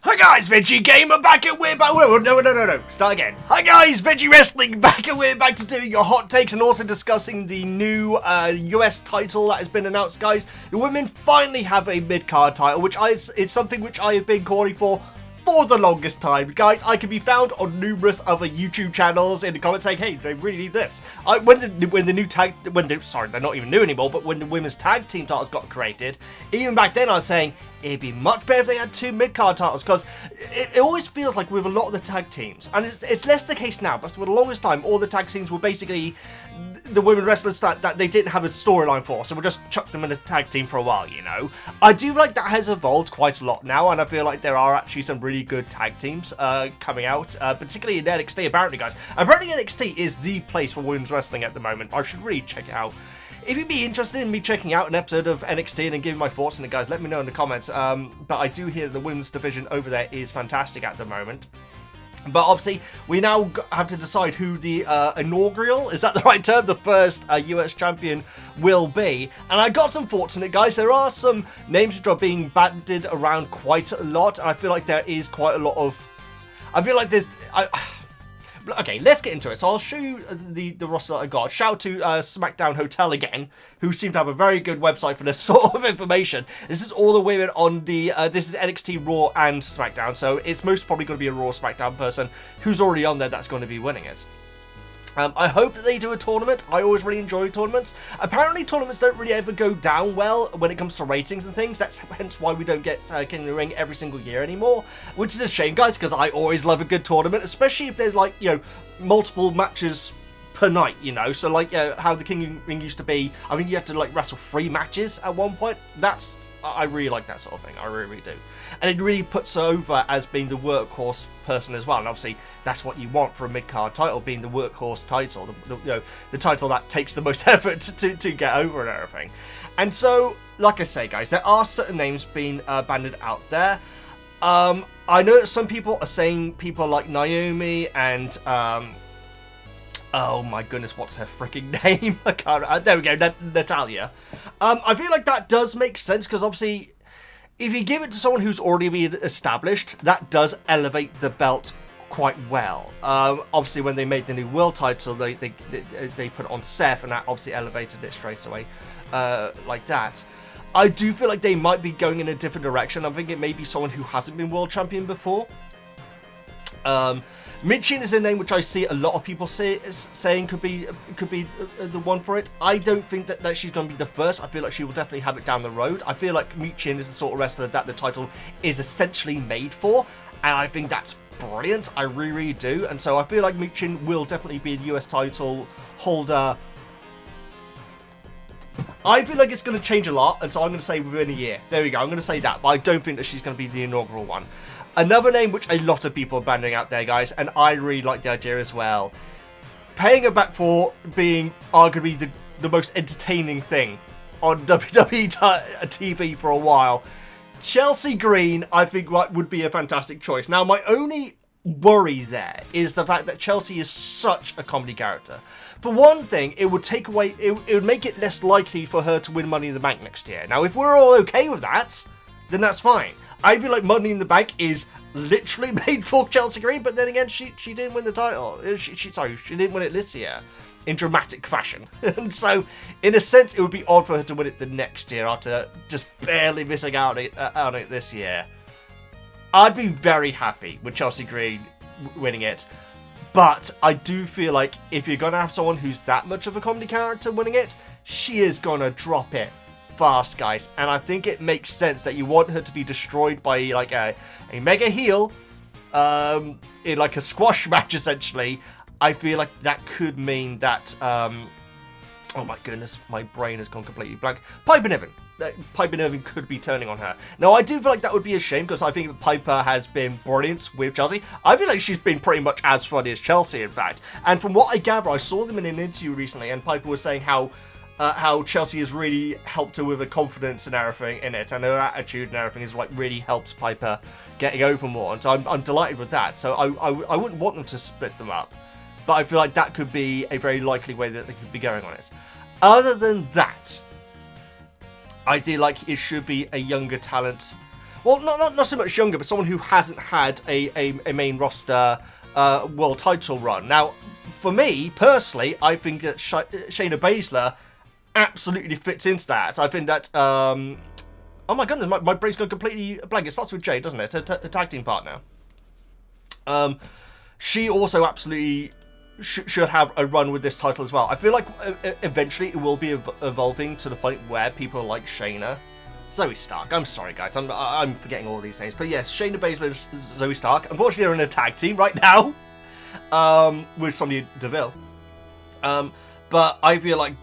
Hi guys, Veggie Gamer back and we're back. No. Start again. Hi guys, Veggie Wrestling back and we're back to doing your hot takes and also discussing the new US title that has been announced, guys. The women finally have a mid-card title, which it's something which I have been calling for the longest time. Guys, I can be found on numerous other YouTube channels in the comments saying, hey, they really need this. They're not even new anymore, but when the women's tag team titles got created, even back then I was saying, it'd be much better if they had 2 mid-card titles, because it always feels like with a lot of the tag teams, and it's less the case now, but for the longest time, all the tag teams were basically the women wrestlers that they didn't have a storyline for, so we'll just chuck them in a tag team for a while, you know. I do like that has evolved quite a lot now, and I feel like there are actually some really good tag teams coming out, particularly in NXT, apparently, guys. Apparently NXT is the place for women's wrestling at the moment. I should really check it out. If you'd be interested in me checking out an episode of NXT and giving my thoughts on it, guys, let me know in the comments. But I do hear the women's division over there is fantastic at the moment. But obviously, we now have to decide who the inaugural, is that the right term, the first US champion will be. And I got some thoughts on it, guys. There are some names which are being bandied around quite a lot. And I feel like there is quite a lot of... I feel like there's... Okay, let's get into it. So I'll show you the roster that I got. Shout out to SmackDown Hotel again, who seem to have a very good website for this sort of information. This is all the women on the... this is NXT Raw and SmackDown, so it's most probably going to be a Raw SmackDown person who's already on there that's going to be winning it. I hope that they do a tournament. I always really enjoy tournaments. Apparently, tournaments don't really ever go down well when it comes to ratings and things. That's hence why we don't get King of the Ring every single year anymore, which is a shame, guys, because I always love a good tournament, especially if there's, like, you know, multiple matches per night, you know. So, like, how the King of the Ring used to be, I think you had to, like, wrestle 3 matches at one point. I really like that sort of thing. I really, really do. And it really puts her over as being the workhorse person as well. And obviously, that's what you want for a mid-card title, being the workhorse title. The title that takes the most effort to get over and everything. And so, like I say, guys, there are certain names being banded out there. I know that some people are saying people like Naomi and... oh my goodness, what's her freaking name? I can't... there we go, Natalia. I feel like that does make sense, because obviously, if you give it to someone who's already been established, that does elevate the belt quite well. Obviously, when they made the new world title, they put it on Seth, and that obviously elevated it straight away, like that. I do feel like they might be going in a different direction. I think it may be someone who hasn't been world champion before. Michin is a name which I see a lot of people saying could be the one for it. I don't think that she's going to be the first. I feel like she will definitely have it down the road. I feel like Michin is the sort of wrestler that the title is essentially made for, and I think that's brilliant. I really, really do. And so I feel like Michin will definitely be the US title holder. I feel like it's going to change a lot, and so I'm going to say within a year. There we go, I'm going to say that, but I don't think that she's going to be the inaugural one. Another name which a lot of people are banding out there, guys, and I really like the idea as well. Paying her back for being arguably the most entertaining thing on WWE TV for a while. Chelsea Green, I think, would be a fantastic choice. Now, my only worry there is the fact that Chelsea is such a comedy character. For one thing, it would take away... It would make it less likely for her to win Money in the Bank next year. Now, if we're all okay with that, then that's fine. I feel like Money in the Bank is literally made for Chelsea Green, but then again, she didn't win the title. She didn't win it this year in dramatic fashion. And so, in a sense, it would be odd for her to win it the next year after just barely missing out on it this year. I'd be very happy with Chelsea Green winning it, but I do feel like if you're going to have someone who's that much of a comedy character winning it, she is going to drop it fast, guys, and I think it makes sense that you want her to be destroyed by like a mega heel in like a squash match essentially. I feel like that could mean that oh my goodness, my brain has gone completely blank. Piper Niven could be turning on her. Now, I do feel like that would be a shame, because I think that Piper has been brilliant with Chelsea. I feel like she's been pretty much as funny as Chelsea, in fact, and from what I gather, I saw them in an interview recently, and Piper was saying how Chelsea has really helped her with her confidence and everything in it, and her attitude and everything is like really helps Piper getting over more, and so I'm delighted with that. So I wouldn't want them to split them up, but I feel like that could be a very likely way that they could be going on it. Other than that, I do like it should be a younger talent. well, not so much younger, but someone who hasn't had a main roster world title run. Now, for me personally, I think that Shayna Baszler absolutely fits into that. I think that oh my goodness, my brain's gone completely blank. It starts with J, doesn't it? A tag team partner. She also absolutely should have a run with this title as well. I feel like eventually it will be evolving to the point where people like Shayna, Zoe Stark. I'm sorry, guys. I'm forgetting all these names. But yes, Shayna Baszler and Zoe Stark. Unfortunately, they're in a tag team right now with Sonya Deville. But I feel like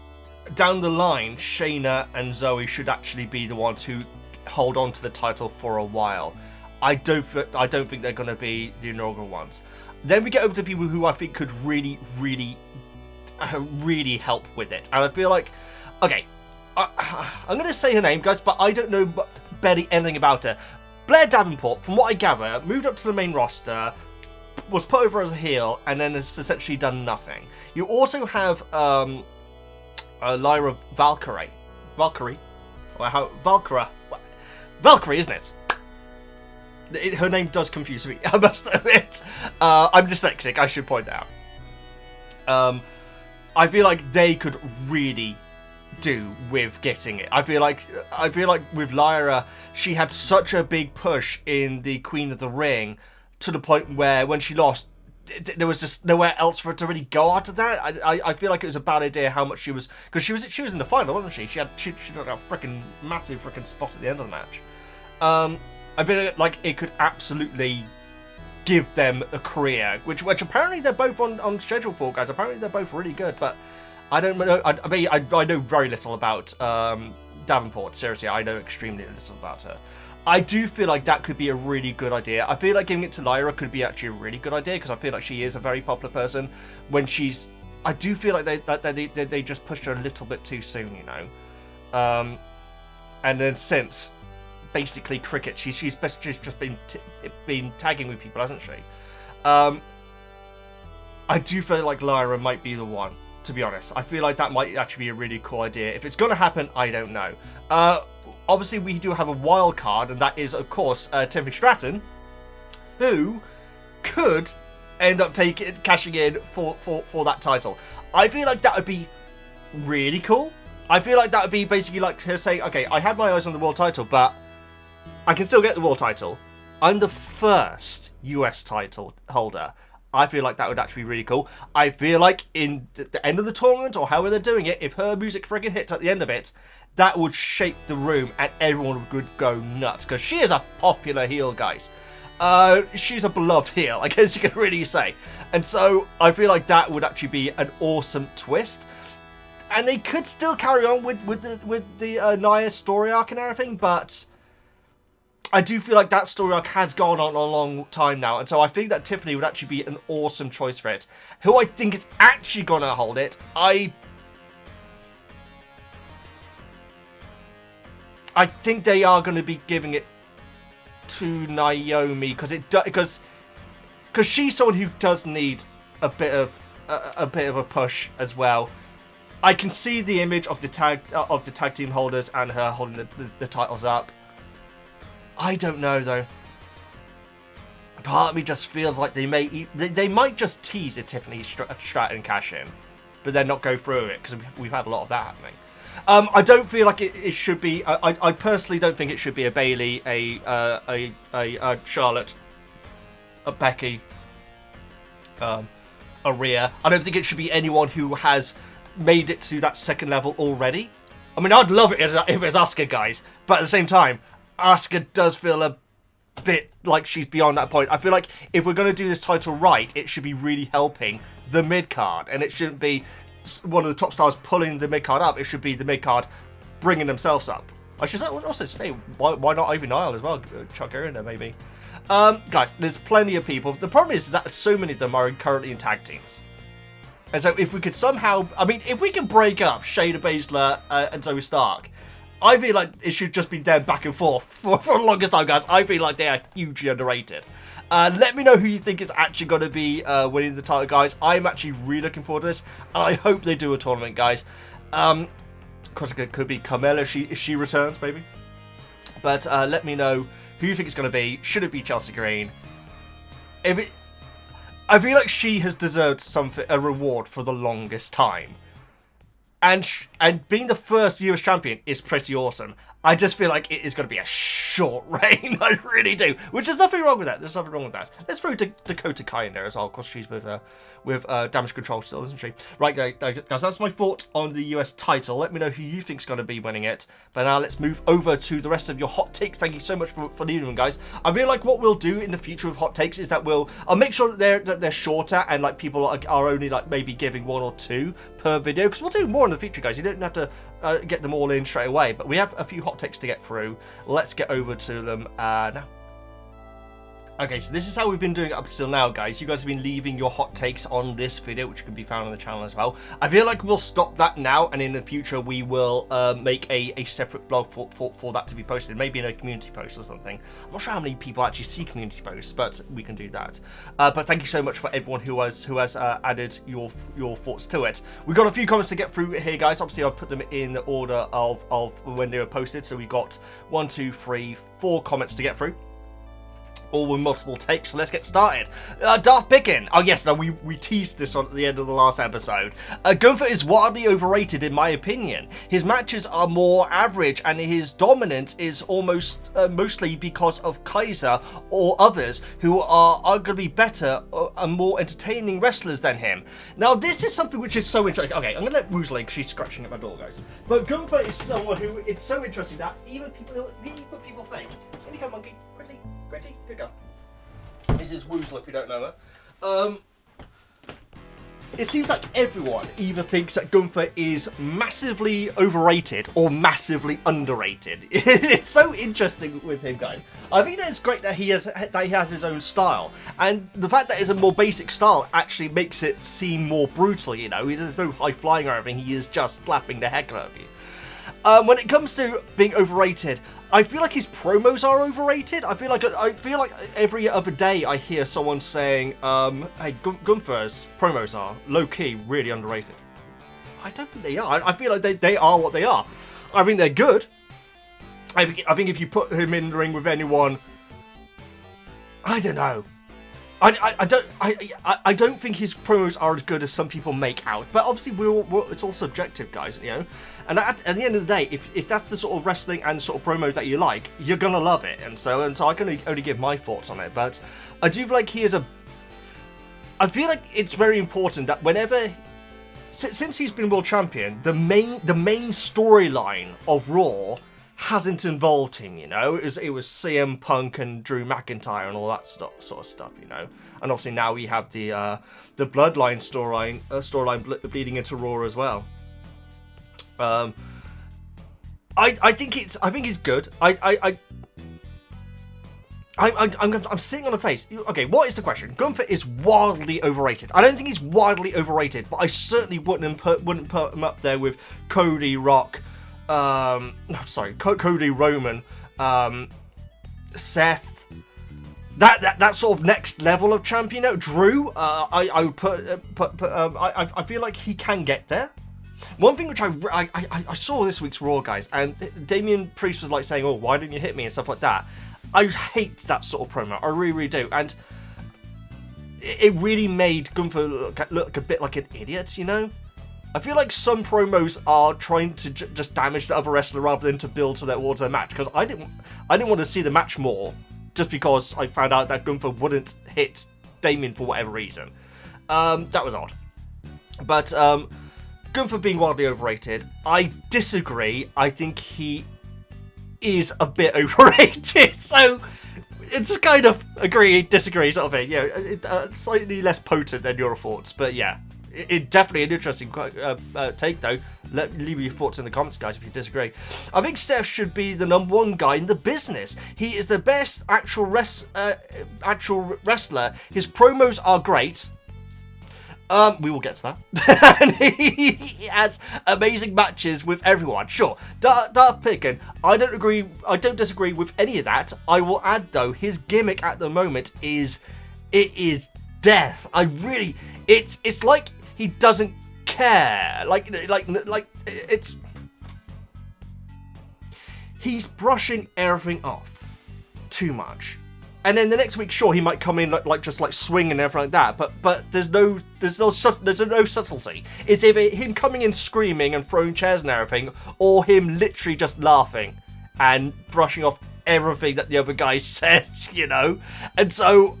down the line, Shayna and Zoe should actually be the ones who hold on to the title for a while. I don't think they're going to be the inaugural ones. Then we get over to people who I think could really help with it. And I feel like, okay, I'm going to say her name, guys, but I don't know barely anything about her. Blair Davenport, from what I gather, moved up to the main roster, was put over as a heel, and then has essentially done nothing. You also have Lyra Valkyrie. Valkyrie, isn't it? Her name does confuse me, I must admit. I'm dyslexic, I should point out. I feel like they could really do with getting it. I feel like with Lyra, she had such a big push in the Queen of the Ring to the point where when she lost, there was just nowhere else for her to really go after that. I feel like it was a bad idea how much she was, because she was in the final, wasn't she? She took a freaking massive freaking spot at the end of the match. I feel like it could absolutely give them a career, which apparently they're both on schedule for, guys. Apparently they're both really good, but I don't know. I mean, I know very little about Davenport. Seriously, I know extremely little about her. I do feel like that could be a really good idea. I feel like giving it to Lyra could be actually a really good idea, because I feel like she is a very popular person. When she's, I do feel like they just pushed her a little bit too soon, you know. And then since basically cricket, she's just been tagging with people, hasn't she? I do feel like Lyra might be the one, to be honest. I feel like that might actually be a really cool idea. If it's going to happen, I don't know. Obviously, we do have a wild card, and that is, of course, Tiffany Stratton, who could end up cashing in for that title. I feel like that would be really cool. I feel like that would be basically like her saying, okay, I had my eyes on the world title, but I can still get the world title. I'm the first US title holder. I feel like that would actually be really cool. I feel like in the end of the tournament, or however they're doing it, if her music friggin' hits at the end of it, that would shake the room and everyone would go nuts, because she is a popular heel, guys. She's a beloved heel, I guess you can really say. And so I feel like that would actually be an awesome twist. And they could still carry on with the Nia story arc and everything, but I do feel like that story arc has gone on a long time now, and so I think that Tiffany would actually be an awesome choice for it. Who I think is actually going to hold it, I think they are going to be giving it to Naomi, because she's someone who does need a bit of a push as well. I can see the image of the tag team holders and her holding the titles up. I don't know though. Part of me just feels like they might just tease a Tiffany Stratton cash in, but then not go through it, because we've had a lot of that happening. I don't feel like it should be. I personally don't think it should be a Bayley, a Charlotte, a Becky, a Rhea. I don't think it should be anyone who has made it to that second level already. I mean, I'd love it if it was Asuka, guys, but at the same time, Asuka does feel a bit like she's beyond that point. I feel like if we're going to do this title right, it should be really helping the mid-card, and it shouldn't be one of the top stars pulling the mid-card up. It should be the mid-card bringing themselves up. I should also say, why not Ivy Nile as well? Chuck her in there, maybe. Guys, there's plenty of people. The problem is that so many of them are currently in tag teams. And so if we could somehow, I mean, if we can break up Shayna Baszler and Zoe Stark, I feel like it should just be them back and forth for the longest time, guys. I feel like they are hugely underrated. Let me know who you think is actually going to be winning the title, guys. I'm actually really looking forward to this, and I hope they do a tournament, guys. Of course, it could be Carmella if she returns, maybe. But let me know who you think it's going to be. Should it be Chelsea Green? I feel like she has deserved a reward for the longest time. And being the first US champion is pretty awesome. I just feel like it is going to be a short reign. I really do. Which is nothing wrong with that. There's nothing wrong with that. Let's throw Dakota Kai in there as well, because she's with Damage Control still, isn't she? Right, guys, that's my thought on the US title. Let me know who you think's going to be winning it. But now let's move over to the rest of your hot takes. Thank you so much for leaving them, guys. I feel like what we'll do in the future with hot takes is that I'll make sure that they're shorter and like people are only like maybe giving 1 or 2 per video, because we'll do more in the future, guys. You don't have to get them all in straight away, but we have a few hot takes to get through. Let's get over to them now. Okay, so this is how we've been doing it up until now, guys. You guys have been leaving your hot takes on this video, which can be found on the channel as well. I feel like we'll stop that now, and in the future we will make a separate blog for that to be posted, maybe in a community post or something. I'm not sure how many people actually see community posts, but we can do that. But thank you so much for everyone who has added your thoughts to it. We've got a few comments to get through here, guys. Obviously, I've put them in the order of when they were posted, so we got 1, 2, 3, 4 comments to get through, all with multiple takes, so let's get started. Darth Pickin. Oh yes, no, we teased this on at the end of the last episode. Gunther is wildly overrated in my opinion. His matches are more average, and his dominance is almost mostly because of Kaiser or others who are arguably better and more entertaining wrestlers than him. Now this is something which is so interesting. Okay, I'm gonna let Woozle in because she's scratching at my door, guys. But Gunther is someone who, it's so interesting that even people think, can you come, monkey? Quickly, good girl. This is Woozle, if you don't know her. It seems like everyone either thinks that Gunther is massively overrated or massively underrated. It's so interesting with him, guys. I think that it's great that he has his own style, and the fact that it's a more basic style actually makes it seem more brutal. You know, there's no high flying or anything. He is just slapping the heck out of you. When it comes to being overrated, I feel like his promos are overrated. I feel like every other day I hear someone saying, "Hey, Gunther's promos are low key really underrated." I don't think they are. I feel like they are what they are. I think they're good. I think if you put him in the ring with anyone, I don't know. I don't think his promos are as good as some people make out, but obviously it's all subjective, guys, you know. And at the end of the day, if that's the sort of wrestling and sort of promo that you like, you're gonna love it. And so I can only give my thoughts on it. But I do feel like I feel like it's very important that whenever, since he's been world champion, the main storyline of Raw hasn't involved him, you know. It was CM Punk and Drew McIntyre and all that sort of stuff, you know. And obviously now we have the Bloodline storyline bleeding into Raw as well. I think it's good. I'm sitting on a face. Okay, what is the question? Gunther is wildly overrated. I don't think he's wildly overrated, but I certainly wouldn't put him up there with Cody, Rock. Cody, Roman, Seth, that sort of next level of champion. Drew, I would I feel like he can get there. One thing which I saw this week's Raw, guys, and Damian Priest was like saying, "Oh, why didn't you hit me?" and stuff like that. I hate that sort of promo. I really, really do, and it really made Gunther look a bit like an idiot, you know. I feel like some promos are trying to just damage the other wrestler rather than to build towards their match. Because I didn't want to see the match more, just because I found out that Gunther wouldn't hit Damien for whatever reason. That was odd. But Gunther being wildly overrated, I disagree. I think he is a bit overrated. So it's kind of agree, disagree sort of thing. You know, slightly less potent than your thoughts, but yeah. It definitely an interesting take, though. Leave your thoughts in the comments, guys, if you disagree. I think Seth should be the #1 guy in the business. He is the best actual wrestler. His promos are great. We will get to that. And he has amazing matches with everyone. Sure, Darth Pickin, I don't disagree with any of that. I will add, though, his gimmick at the moment is death. It's like he doesn't care. Like he's brushing everything off too much. And then the next week, sure, he might come in like just like swing and everything like that. But there's no subtlety. It's either him coming in screaming and throwing chairs and everything, or him literally just laughing and brushing off everything that the other guy says, you know. And so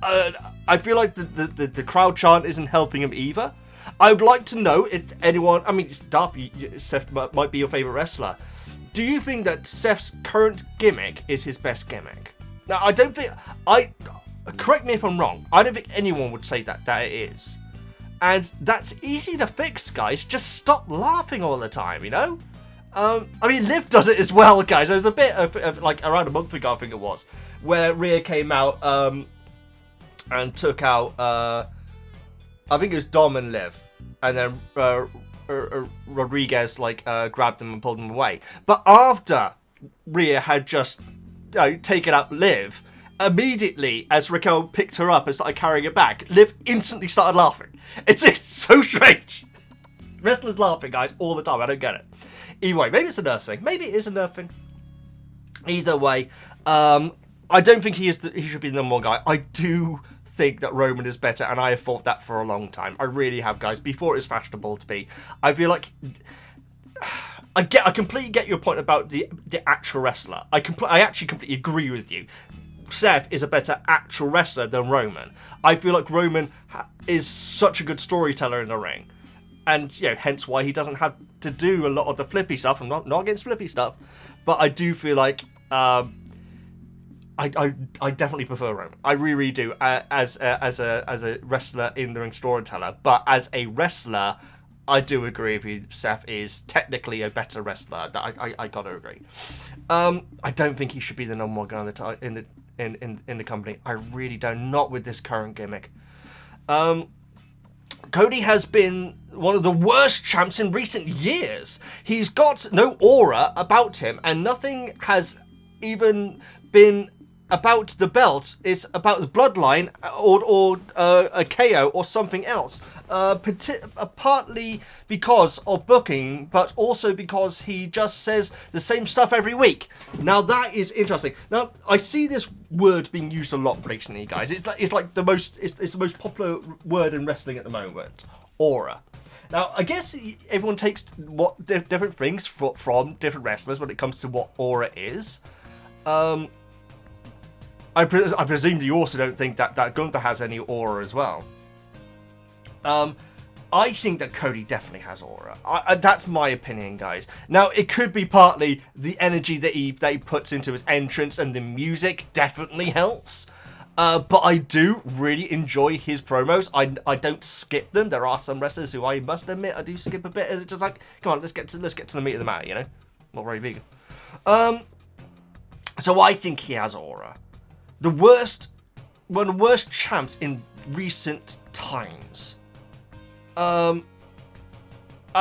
I feel like the crowd chant isn't helping him either. I would like to know if anyone, I mean, Darby, Seth might be your favorite wrestler. Do you think that Seth's current gimmick is his best gimmick? Now, I don't think, correct me if I'm wrong, I don't think anyone would say that it is. And that's easy to fix, guys. Just stop laughing all the time, you know? I mean, Liv does it as well, guys. There was a bit of like, around a month ago, I think it was, where Rhea came out and took out, I think it was Dom and Liv. And then Rodriguez, like, grabbed them and pulled them away. But after Rhea had just taken out Liv, immediately as Raquel picked her up and started carrying it back, Liv instantly started laughing. It's so strange. Wrestlers laughing, guys, all the time. I don't get it. Either way, maybe it's a nerve thing. Maybe it is a nerve thing. Either way, I don't think he should be the number one guy. I do think that Roman is better, and I have thought that for a long time. I really have, guys. Before it was fashionable to be. I feel like I completely get your point about the actual wrestler. I actually completely agree with you. Seth is a better actual wrestler than Roman. I feel like Roman is such a good storyteller in the ring, and you know, hence why he doesn't have to do a lot of the flippy stuff. I'm not against flippy stuff, but I do feel like I definitely prefer Roman. I really do as a wrestler in the ring storyteller. But as a wrestler, I do agree with you. Seth is technically a better wrestler. I gotta agree. I don't think he should be the number one guy in the company. I really don't. Not with this current gimmick. Cody has been one of the worst champs in recent years. He's got no aura about him, and nothing has even been about the belt. It's about the bloodline or a KO or something else. Partly because of booking, but also because he just says the same stuff every week. Now that is interesting. Now I see this word being used a lot recently, guys. It's like the most popular word in wrestling at the moment. Aura. Now I guess everyone takes what different things from different wrestlers when it comes to what aura is. I presume you also don't think that Gunther has any aura as well. I think that Cody definitely has aura. That's my opinion, guys. Now, it could be partly the energy that he puts into his entrance, and the music definitely helps. But I do really enjoy his promos. I don't skip them. There are some wrestlers who I must admit I do skip a bit. It's just like, come on, let's get to the meat of the matter, you know? Not very vegan. So I think he has aura. One of the worst champs in recent times. I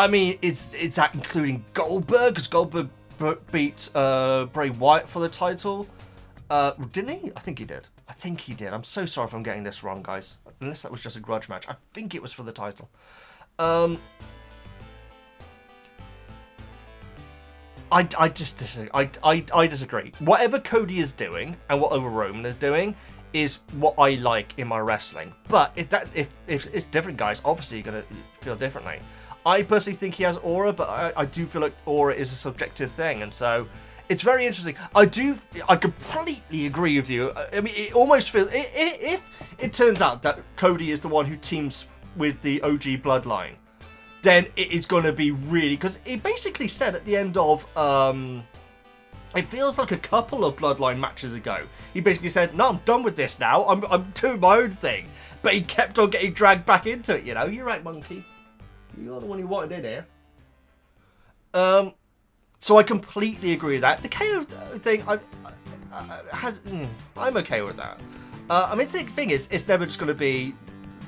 mean, is that including Goldberg? Because Goldberg beat Bray Wyatt for the title. Didn't he? I think he did. I'm so sorry if I'm getting this wrong, guys. Unless that was just a grudge match. I think it was for the title. I just disagree. I disagree. Whatever Cody is doing and whatever Roman is doing is what I like in my wrestling. But if it's different, guys, obviously you're gonna feel differently. I personally think he has aura, but I do feel like aura is a subjective thing, and so it's very interesting. I completely agree with you. I mean, it almost feels if it turns out that Cody is the one who teams with the OG bloodline, then it is going to be really, because he basically said at the end of it feels like a couple of bloodline matches ago, he basically said, no, I'm done with this now, I'm doing my own thing, but he kept on getting dragged back into it, you know. You're right, Monkey, you're the one who wanted in here. So I completely agree with that. The KO thing, I'm okay with that. I mean, the thing is, it's never just going to be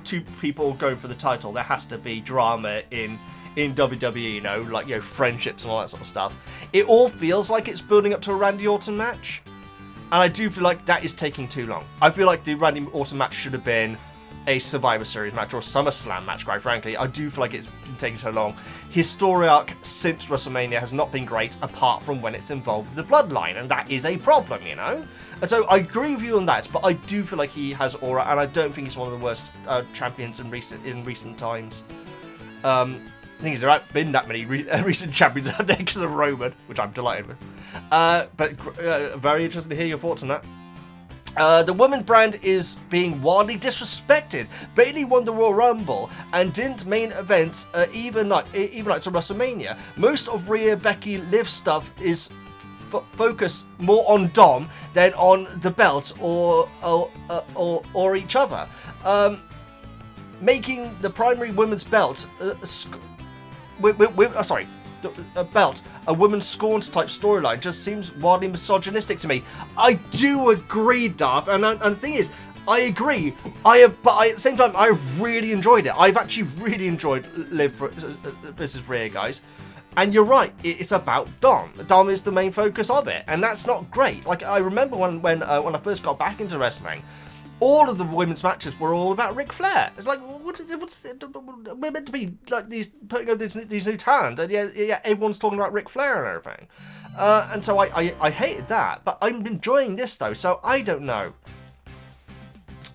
two people going for the title. There has to be drama in WWE, you know, like, you know, friendships and all that sort of stuff. It all feels like it's building up to a Randy Orton match, and I do feel like that is taking too long. I feel like the Randy Orton match should have been a Survivor Series match or a SummerSlam match, quite frankly. I do feel like it's been taking so long. His story arc since WrestleMania has not been great, apart from when it's involved with the Bloodline, and that is a problem, you know? And so I agree with you on that, but I do feel like he has aura, and I don't think he's one of the worst champions in recent times. The thing is, there haven't been that many recent champions out there because of Roman, which I'm delighted with. But very interested to hear your thoughts on that. The women's brand is being wildly disrespected. Bayley won the Royal Rumble and didn't main event even nights of WrestleMania. Most of Rhea, Becky, Liv stuff is focused more on Dom than on the belt or each other. Making the primary women's belt belt a women's scorned type storyline just seems wildly misogynistic to me. I do agree, Darth, and the thing is, I agree. But at the same time, I've really enjoyed it. I've actually really enjoyed Liv versus Rhea, guys. And you're right, it's about Dom. Dom is the main focus of it, and that's not great. Like, I remember when I first got back into wrestling, all of the women's matches were all about Ric Flair. It's like, we're meant to be like putting over these new talent, and yeah, everyone's talking about Ric Flair and everything. And so I hated that, but I'm enjoying this though. So I don't know.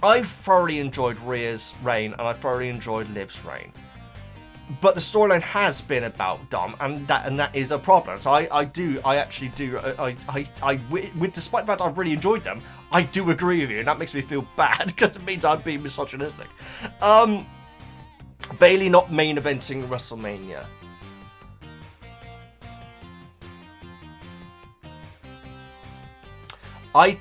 I thoroughly enjoyed Rhea's reign, and I thoroughly enjoyed Liv's reign. But the storyline has been about Dom, and that is a problem. So despite the fact I've really enjoyed them, I do agree with you, and that makes me feel bad because it means I'm being misogynistic. Bayley not main eventing WrestleMania. I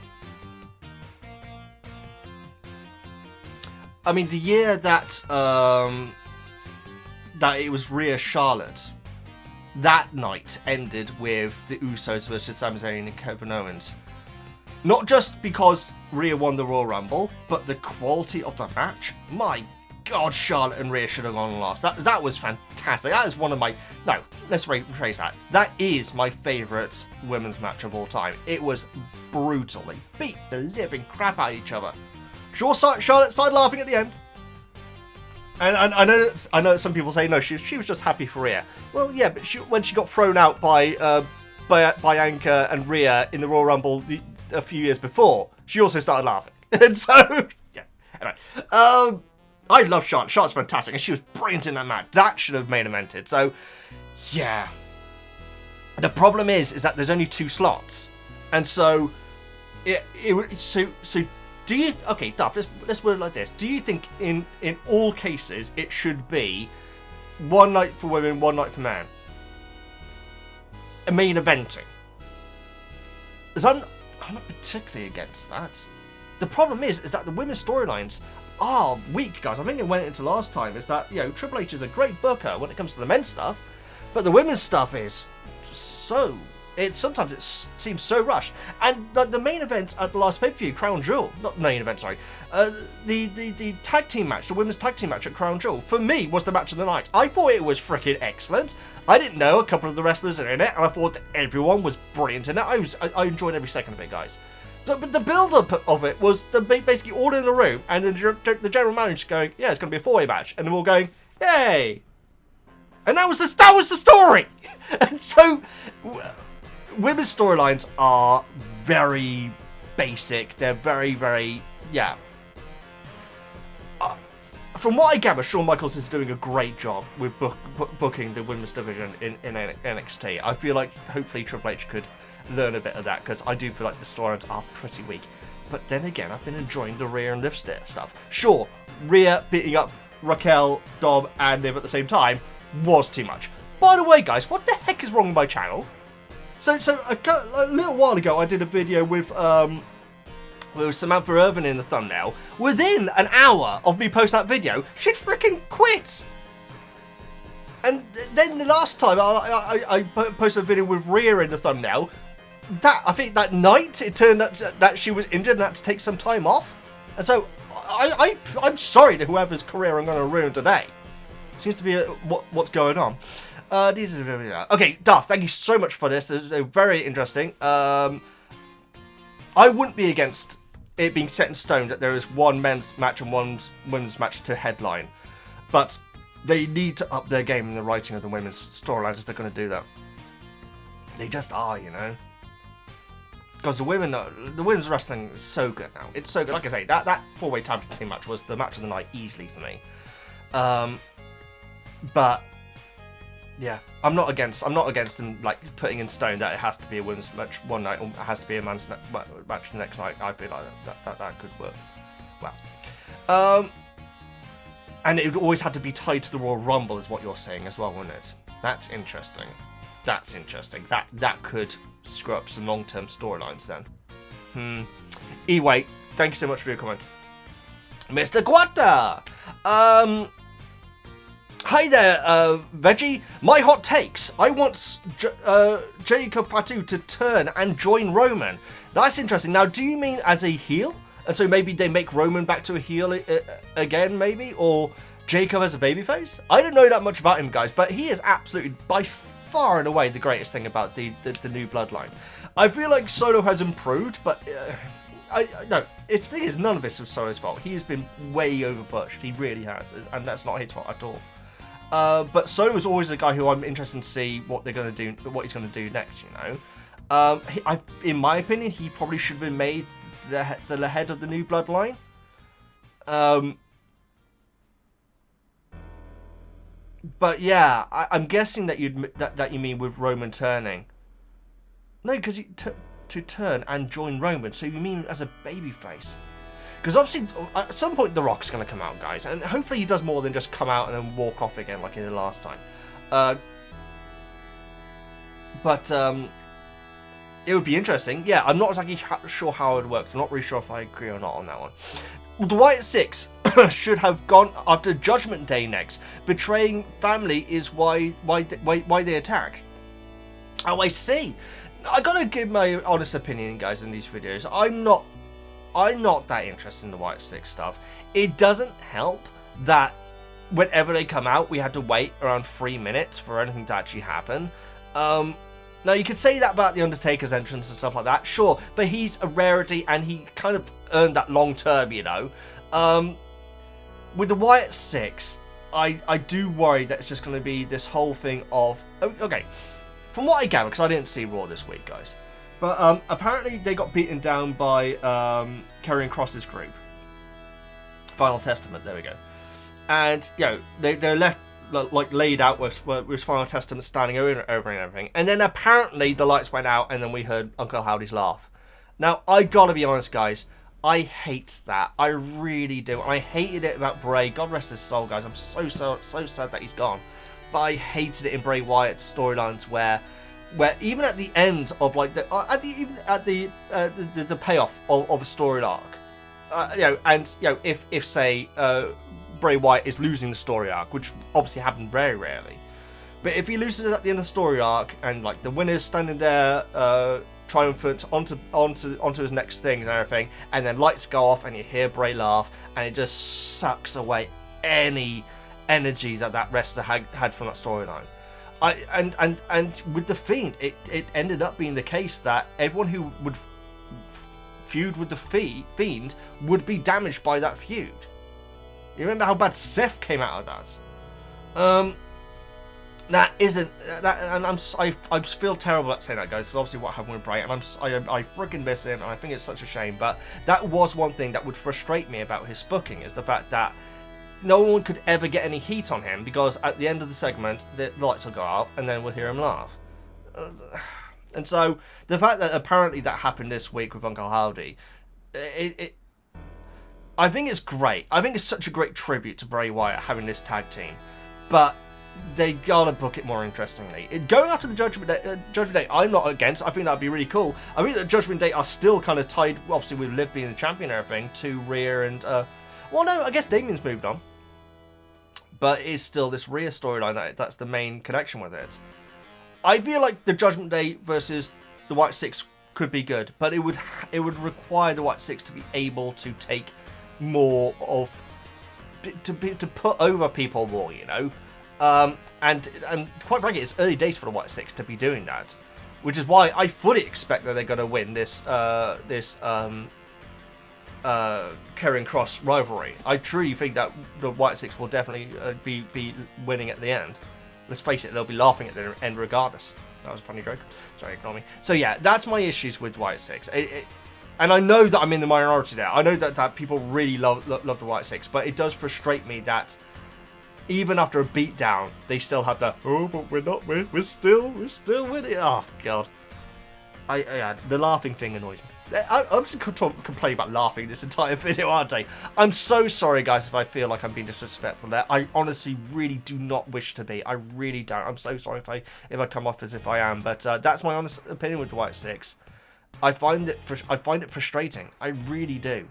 mean, the year that it was Rhea Charlotte, that night ended with the Usos versus Sami Zayn and Kevin Owens. Not just because Rhea won the Royal Rumble, but the quality of the match. My God, Charlotte and Rhea should have gone last. That was fantastic. That is one of my... No, let's rephrase that. That is my favourite women's match of all time. It was brutal. They beat the living crap out of each other. Sure, Charlotte started laughing at the end. And I know that some people say, no, she was just happy for Rhea. Well, yeah, but when she got thrown out by Bianca and Rhea in the Royal Rumble a few years before, she also started laughing. And so, yeah. Anyway, I love Charlotte. Charlotte's fantastic, and she was brilliant in that match. That should have main evented. So, yeah. The problem is that there's only 2 slots, and so do you... Okay, Duff, let's word it like this. Do you think in all cases it should be one night for women, one night for men? A main eventing. Because I'm not particularly against that. The problem is that the women's storylines are weak, guys. I think it went into last time, is that, Triple H is a great booker when it comes to the men's stuff, but the women's stuff is so... Sometimes it seems so rushed. And the main event at the last pay-per-view, Crown Jewel, not the main event, sorry, the tag team match, the women's tag team match at Crown Jewel, for me, was the match of the night. I thought it was freaking excellent. I didn't know a couple of the wrestlers are in it, and I thought that everyone was brilliant in it. I enjoyed every second of it, guys. But the build-up of it was basically all in the room, and the general manager going, yeah, it's going to be a 4-way match, and they're all going, yay! And that was the story! And so... Women's storylines are very basic. They're very, very... Yeah. From what I gather, Shawn Michaels is doing a great job with booking the women's division in NXT. I feel like hopefully Triple H could learn a bit of that, because I do feel like the storylines are pretty weak. But then again, I've been enjoying the Rhea and Liv stuff. Sure, Rhea beating up Raquel, Dom, and Liv at the same time was too much. By the way, guys, what the heck is wrong with my channel? So a little while ago, I did a video with Samantha Irvin in the thumbnail. Within an hour of me posting that video, she'd freaking quit. And then the last time I posted a video with Rhea in the thumbnail, I think that night it turned out that she was injured and had to take some time off. And so I'm sorry to whoever's career I'm going to ruin today. Seems to be what's going on. Okay, Duff, thank you so much for this. They're very interesting. I wouldn't be against it being set in stone that there is one men's match and one women's match to headline. But they need to up their game in the writing of the women's storylines if they're going to do that. They just are, you know. Because the women's wrestling is so good now. It's so good. Like I say, that four-way tag team match was the match of the night easily for me. But yeah, I'm not against them like putting in stone that it has to be a women's match one night or it has to be a man's match the next night. I feel like that could work well. And it would always have to be tied to the Royal Rumble, is what you're saying as well, wouldn't it? That's interesting. That's interesting. That could screw up some long-term storylines then. Anyway, thank you so much for your comment, Mr. Gunther. Hi there, Veggie. My hot takes. I want Jacob Fatu to turn and join Roman. That's interesting. Now, do you mean as a heel? And so maybe they make Roman back to a heel again, maybe? Or Jacob as a babyface? I don't know that much about him, guys, but he is absolutely, by far and away, the greatest thing about the new bloodline. I feel like Solo has improved, but no, the thing is, none of this was Solo's fault. He has been way overpushed. He really has, and that's not his fault at all. But Solo is always a guy who I'm interested to see what they're going to do, what he's going to do next. You know, in my opinion, he probably should have been made the head of the new bloodline. But yeah, I'm guessing that you mean with Roman turning. No, because to turn and join Roman. So you mean as a babyface? Because obviously, at some point, The Rock's going to come out, guys. And hopefully he does more than just come out and then walk off again like he did last time. But it would be interesting. Yeah, I'm not exactly sure how it works. I'm not really sure if I agree or not on that one. The White Six should have gone after Judgment Day next. Betraying family is why they attack. Oh, I see. I gotta give my honest opinion, guys, in these videos. I'm not that interested in the White Six stuff. It doesn't help that whenever they come out, we had to wait around 3 minutes for anything to actually happen. Now, you could say that about The Undertaker's entrance and stuff like that, sure, but he's a rarity and he kind of earned that long term, you know. With the Wyatt Six, I do worry that it's just going to be this whole thing of... Okay, from what I gather, because I didn't see Raw this week, guys, but apparently they got beaten down by Karrion Kross's group. Final Testament, there we go. And, you know, they're left... like laid out with Final Testament standing over and everything, and then apparently the lights went out, and then we heard Uncle Howdy's laugh. Now, I gotta be honest, guys, I hate that. I really do. I hated it about Bray. God rest his soul, guys. I'm so sad that he's gone. But I hated it in Bray Wyatt's storylines where even at the end of like the payoff of a story arc, you know, and you know if say Bray Wyatt is losing the story arc, which obviously happened very rarely. But if he loses at the end of the story arc, and like the winner's standing there, triumphant onto his next thing and everything, and then lights go off, and you hear Bray laugh, and it just sucks away any energy that wrestler had from that storyline. And with the Fiend, it ended up being the case that everyone who would feud with the Fiend would be damaged by that feud. You remember how bad Seth came out of that? That isn't that, and I just feel terrible at saying that, guys, because obviously what happened with Bray, and I freaking miss him, and I think it's such a shame. But that was one thing that would frustrate me about his booking, is the fact that no one could ever get any heat on him, because at the end of the segment the lights will go off, and then we'll hear him laugh. And so the fact that apparently that happened this week with Uncle Howdy, I think it's great. I think it's such a great tribute to Bray Wyatt having this tag team, but they gotta book it more interestingly. Going after the Judgment Day, I'm not against. I think that'd be really cool. I think that Judgment Day are still kind of tied, obviously with Liv being the champion and everything, to Rhea and well, no, I guess Damien's moved on, but it's still this Rhea storyline that's the main connection with it. I feel like the Judgment Day versus the White Six could be good, but it would require the White Six to be able to take more of to put over people more, you know. And quite frankly, it's early days for the White Six to be doing that, which is why I fully expect that they're going to win this Karrion Kross rivalry. I truly think that the White Six will definitely be winning at the end. Let's face it, they'll be laughing at the end regardless. That was a funny joke. Sorry, ignore me. So yeah, that's my issues with White Six. And I know that I'm in the minority there. I know that people really love the White Six, but it does frustrate me that even after a beatdown, they still have the, oh, but we're still winning. Oh god, yeah, the laughing thing annoys me. I'm just complaining about laughing this entire video, aren't I? I'm so sorry, guys, if I feel like I'm being disrespectful there. I honestly really do not wish to be. I really don't. I'm so sorry if I come off as if I am. But that's my honest opinion with the White Six. I find it frustrating. I really do.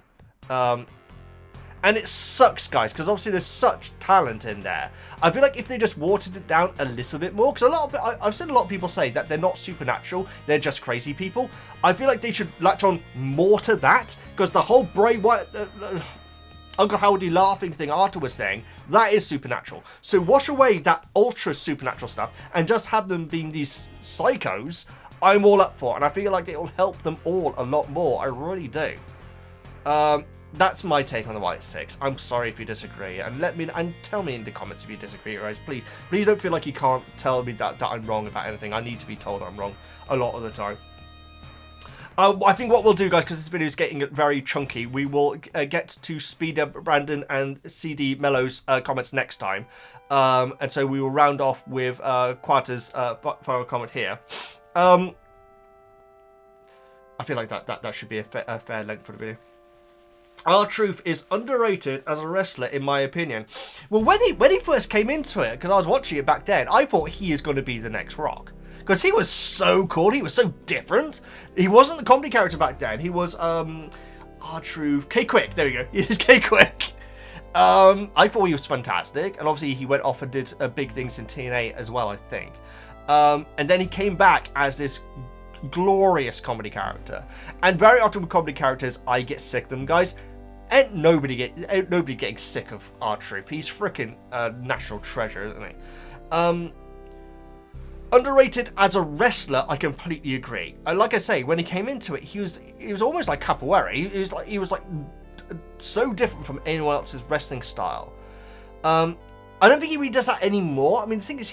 And it sucks, guys, because obviously there's such talent in there. I feel like if they just watered it down a little bit more, because I've seen a lot of people say that they're not supernatural, they're just crazy people. I feel like they should latch on more to that, because the whole Bray Wyatt, Uncle Howdy laughing thing Arthur was saying, that is supernatural. So wash away that ultra supernatural stuff and just have them being these psychos. I'm all up for it, and I feel like it will help them all a lot more. I really do. That's my take on the White Six. I'm sorry if you disagree, and tell me in the comments if you disagree, guys. Please don't feel like you can't tell me that I'm wrong about anything. I need to be told I'm wrong a lot of the time. I think what we'll do, guys, because this video is getting very chunky, we will get to Speeder Brandon and CD Mello's comments next time, and so we will round off with Quata's final comment here. I feel like that should be a fair length for the video. R-Truth is underrated as a wrestler, in my opinion. Well, when he first came into it, because I was watching it back then, I thought he is going to be the next Rock. Because he was so cool, he was so different. He wasn't the comedy character back then. He was, R-Truth, K-Quick, there we go. He was K-Quick. I thought he was fantastic, and obviously he went off and did big things in TNA as well, I think. And then he came back as this glorious comedy character. And very often with comedy characters, I get sick of them, guys. Ain't nobody getting sick of R-Truth. He's freaking a national treasure, isn't he? Underrated as a wrestler, I completely agree. Like I say, when he came into it, he was almost like capoeira. He was like so different from anyone else's wrestling style. I don't think he really does that anymore. I mean, the thing is,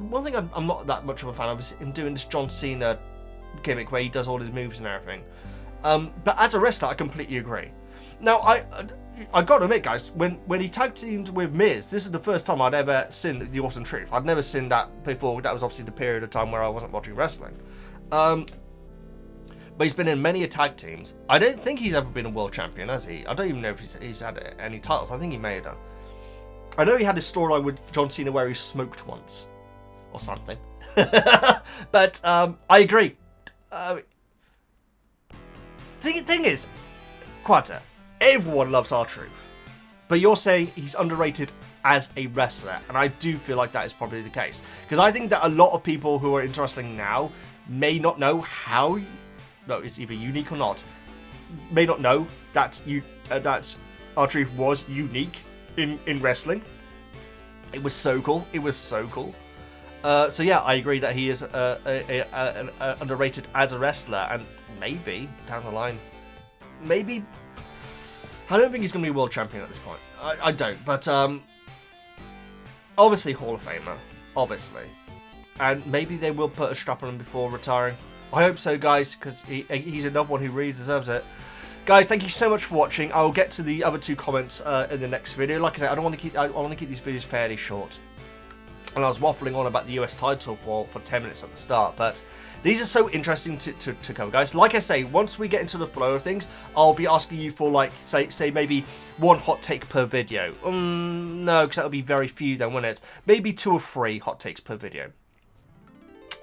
one thing I'm not that much of a fan of is him doing this John Cena gimmick where he does all his moves and everything. But as a wrestler, I completely agree. Now, I got to admit, guys, when he tag teamed with Miz, this is the first time I'd ever seen The Awesome Truth. I'd never seen that before. That was obviously the period of time where I wasn't watching wrestling. But he's been in many tag teams. I don't think he's ever been a world champion, has he? I don't even know if he's had any titles. I think he may have done. I know he had this storyline with John Cena where he smoked once. Or something. But I agree. Thing is, Quata, everyone loves R-Truth, but you're saying he's underrated as a wrestler, and I do feel like that is probably the case, because I think that a lot of people who are into wrestling now may not know how, no, it's either unique or not, may not know that that R-Truth was unique in wrestling. It was so cool. It was so cool. So yeah, I agree that he is underrated as a wrestler, and maybe down the line, maybe. I don't think he's going to be world champion at this point. I don't, but obviously Hall of Famer, obviously, and maybe they will put a strap on him before retiring. I hope so, guys, because he's another one who really deserves it. Guys, thank you so much for watching. I will get to the other two comments in the next video. Like I said, I want to keep these videos fairly short. And I was waffling on about the US title for 10 minutes at the start, but these are so interesting to cover, guys. Like I say, once we get into the flow of things, I'll be asking you for, like, say maybe one hot take per video. No, because that would be very few then, wouldn't it? Maybe 2 or 3 hot takes per video.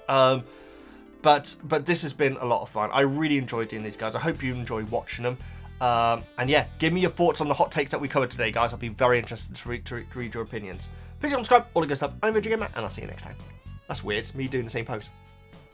But this has been a lot of fun. I really enjoyed doing these, guys. I hope you enjoyed watching them. And yeah, give me your thoughts on the hot takes that we covered today, guys. I'll be very interested to read your opinions. Please subscribe, all the good stuff. I'm Gamer, and I'll see you next time. That's weird, it's me doing the same pose.